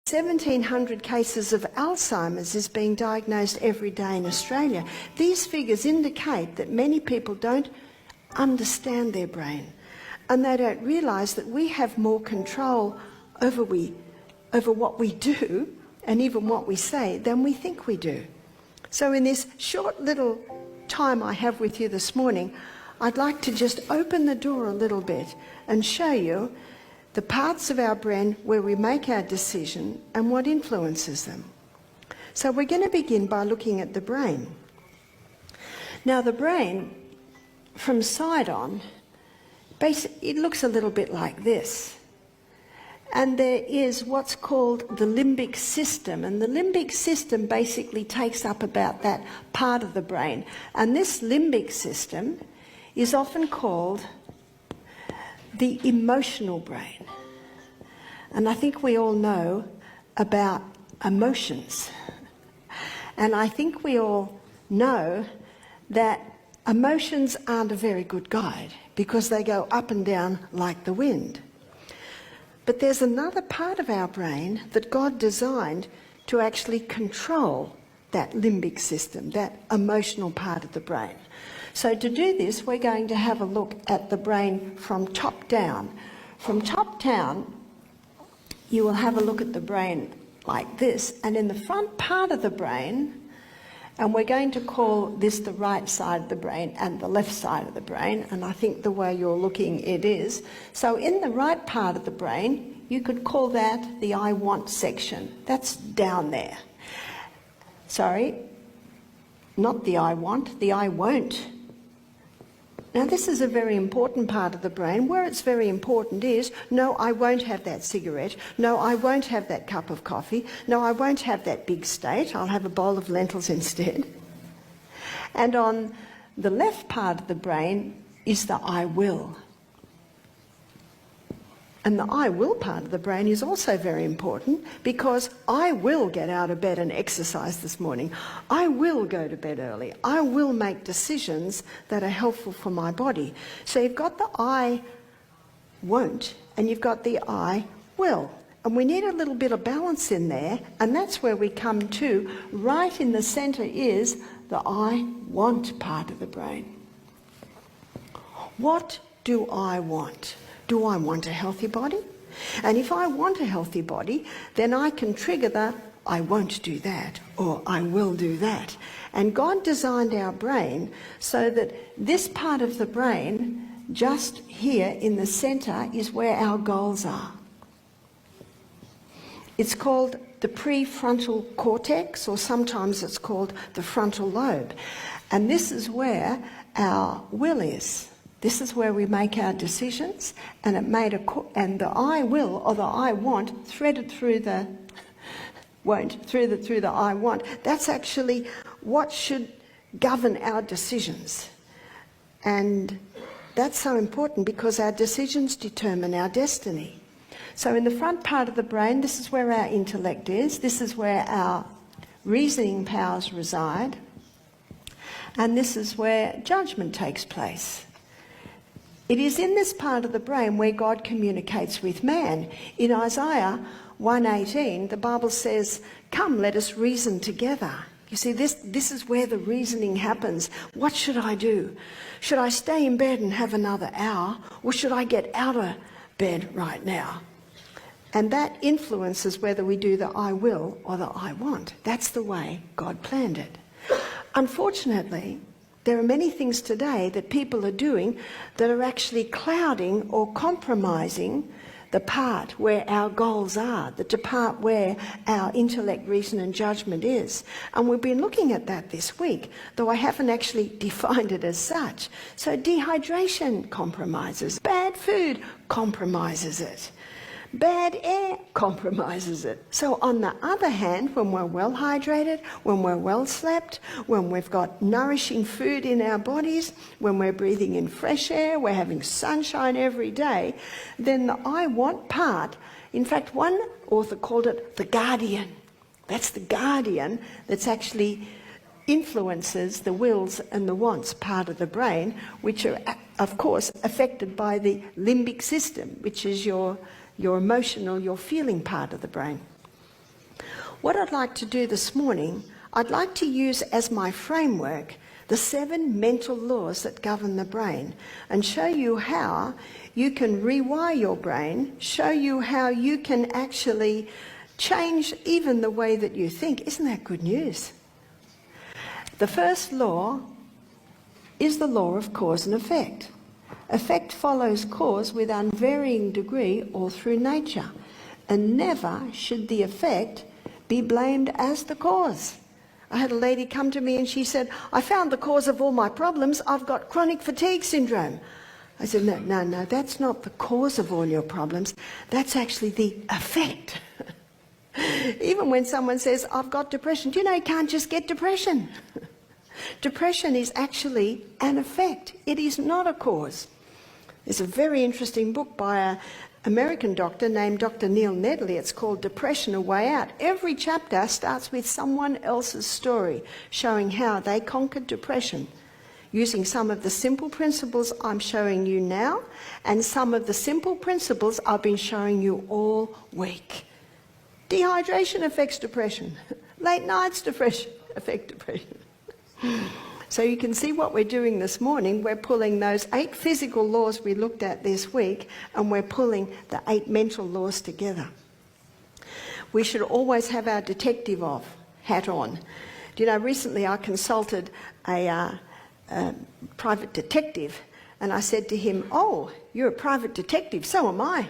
1,700 cases of Alzheimer's is being diagnosed every day in Australia. These figures indicate that many people don't understand their brain and they don't realise that we have more control over what we do and even what we say than we think we do. So in this short little time I have with you this morning, I'd like to just open the door a little bit and show you the parts of our brain where we make our decision and what influences them. So we're going to begin by looking at the brain. Now the brain, from side on, it looks a little bit like this. And there is what's called the limbic system, and the limbic system basically takes up about that part of the brain. And this limbic system is often called the emotional brain. And I think we all know about emotions. And I think we all know that emotions aren't a very good guide because they go up and down like the wind. But there's another part of our brain that God designed to actually control that limbic system, that emotional part of the brain. So to do this, we're going to have a look at the brain from top down. From top down, you will have a look at the brain like this, and in the front part of the brain, and we're going to call this the right side of the brain and the left side of the brain, and I think the way you're looking it is. So in the right part of the brain, you could call that the I want section. That's down there. Sorry, not the I want, the I won't. Now this is a very important part of the brain. Where it's very important is, no, I won't have that cigarette. No, I won't have that cup of coffee. No, I won't have that big steak. I'll have a bowl of lentils instead. And on the left part of the brain is the I will. And the I will part of the brain is also very important because I will get out of bed and exercise this morning. I will go to bed early. I will make decisions that are helpful for my body. So you've got the I won't and you've got the I will. And we need a little bit of balance in there, and that's where we come to. Right in the centre is the I want part of the brain. What do I want? Do I want a healthy body? And if I want a healthy body, then I can trigger the I won't do that or I will do that. And God designed our brain so that this part of the brain, just here in the centre, is where our goals are. It's called the prefrontal cortex, or sometimes it's called the frontal lobe. And this is where our will is. This is where we make our decisions, and and the I will or the I want threaded through the won't through the I want. That's actually what should govern our decisions, and that's so important because our decisions determine our destiny. So in the front part of the brain, this is where our intellect is. This is where our reasoning powers reside, and this is where judgment takes place. It is in this part of the brain where God communicates with man. In Isaiah 1:18, the Bible says, "Come, let us reason together." You see, this is where the reasoning happens. What should I do? Should I stay in bed and have another hour, or should I get out of bed right now? And that influences whether we do the I will or the I want. That's the way God planned it. Unfortunately, there are many things today that people are doing that are actually clouding or compromising the part where our goals are, the part where our intellect, reason and judgment is. And we've been looking at that this week, though I haven't actually defined it as such. So dehydration compromises, bad food compromises it. Bad air compromises it. So on the other hand, when we're well hydrated, when we're well slept, when we've got nourishing food in our bodies, when we're breathing in fresh air, we're having sunshine every day, then the I want part, in fact one author called it the guardian. That's the guardian that's actually influences the wills and the wants part of the brain, which are of course affected by the limbic system, which is your emotional, your feeling part of the brain. What I'd like to do this morning, I'd like to use as my framework the 7 mental laws that govern the brain and show you how you can rewire your brain, show you how you can actually change even the way that you think. Isn't that good news? The first law is the law of cause and effect. Effect follows cause with unvarying degree all through nature, and never should the effect be blamed as the cause. I had a lady come to me and she said, I found the cause of all my problems. I've got chronic fatigue syndrome. I said, no, that's not the cause of all your problems. That's actually the effect. Even when someone says, I've got depression, do you know you can't just get depression? Depression is actually an effect. It is not a cause. There's a very interesting book by an American doctor named Dr. Neil Nedley. It's called Depression: A Way Out. Every chapter starts with someone else's story, showing how they conquered depression, using some of the simple principles I'm showing you now, and some of the simple principles I've been showing you all week. Dehydration affects depression. Late nights affect depression. So you can see what we're doing this morning. We're pulling those 8 physical laws we looked at this week, and we're pulling the 8 mental laws together. We should always have our detective hat on. Do you know, recently I consulted a private detective, and I said to him, oh, you're a private detective, so am I.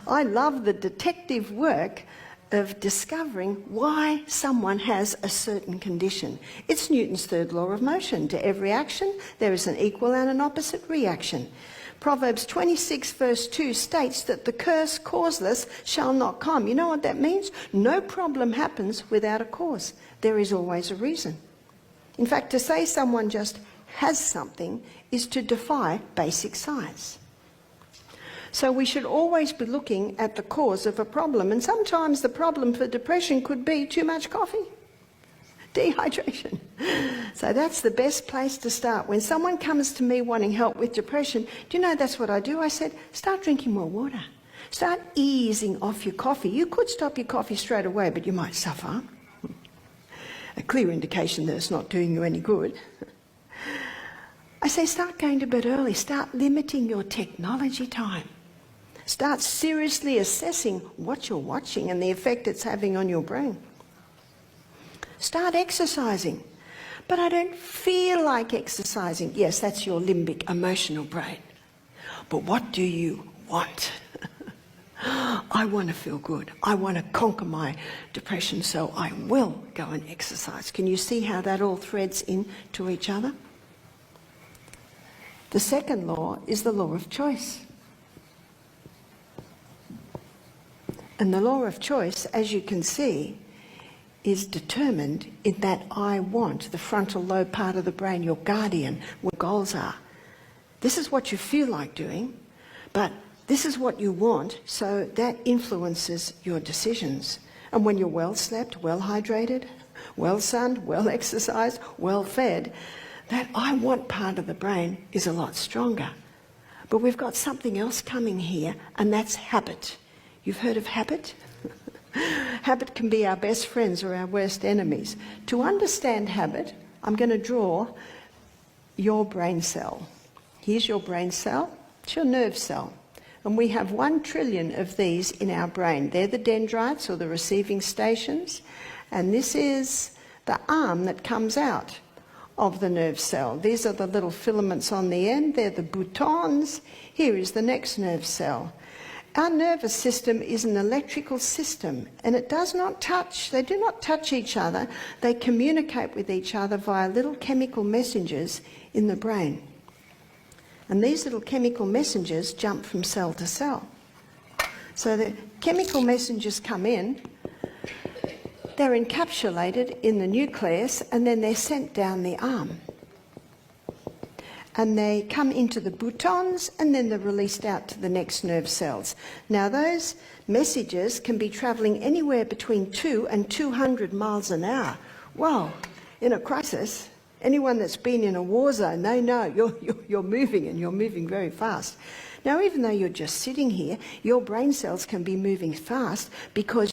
I love the detective work of discovering why someone has a certain condition. It's Newton's third law of motion. To every action, there is an equal and an opposite reaction. Proverbs 26 verse 2 states that the curse causeless shall not come. You know what that means? No problem happens without a cause. There is always a reason. In fact, to say someone just has something is to defy basic science. So we should always be looking at the cause of a problem. And sometimes the problem for depression could be too much coffee, dehydration. So that's the best place to start. When someone comes to me wanting help with depression, do you know that's what I do? I said, start drinking more water. Start easing off your coffee. You could stop your coffee straight away, but you might suffer. A clear indication that it's not doing you any good. I say start going to bed early. Start limiting your technology time. Start seriously assessing what you're watching and the effect it's having on your brain. Start exercising. But I don't feel like exercising. Yes, that's your limbic emotional brain. But what do you want? I want to feel good. I want to conquer my depression, so I will go and exercise. Can you see how that all threads into each other? The second law is the law of choice. And the law of choice, as you can see, is determined in that I want, the frontal lobe part of the brain, your guardian, where goals are. This is what you feel like doing, but this is what you want, so that influences your decisions. And when you're well slept, well hydrated, well sunned, well exercised, well fed, that I want part of the brain is a lot stronger. But we've got something else coming here, and that's habit. You've heard of habit? Habit can be our best friends or our worst enemies. To understand habit, I'm going to draw your brain cell. Here's your brain cell. It's your nerve cell. And we have 1 trillion of these in our brain. They're the dendrites, or the receiving stations. And this is the arm that comes out of the nerve cell. These are the little filaments on the end. They're the boutons. Here is the next nerve cell. Our nervous system is an electrical system, and it does not touch. They do not touch each other. They communicate with each other via little chemical messengers in the brain. And these little chemical messengers jump from cell to cell. So the chemical messengers come in, they're encapsulated in the nucleus, and then they're sent down the arm. And they come into the boutons, and then they're released out to the next nerve cells. Now those messages can be travelling anywhere between 2 and 200 miles an hour. Wow, in a crisis, anyone that's been in a war zone, they know you're moving, and you're moving very fast. Now even though you're just sitting here, your brain cells can be moving fast because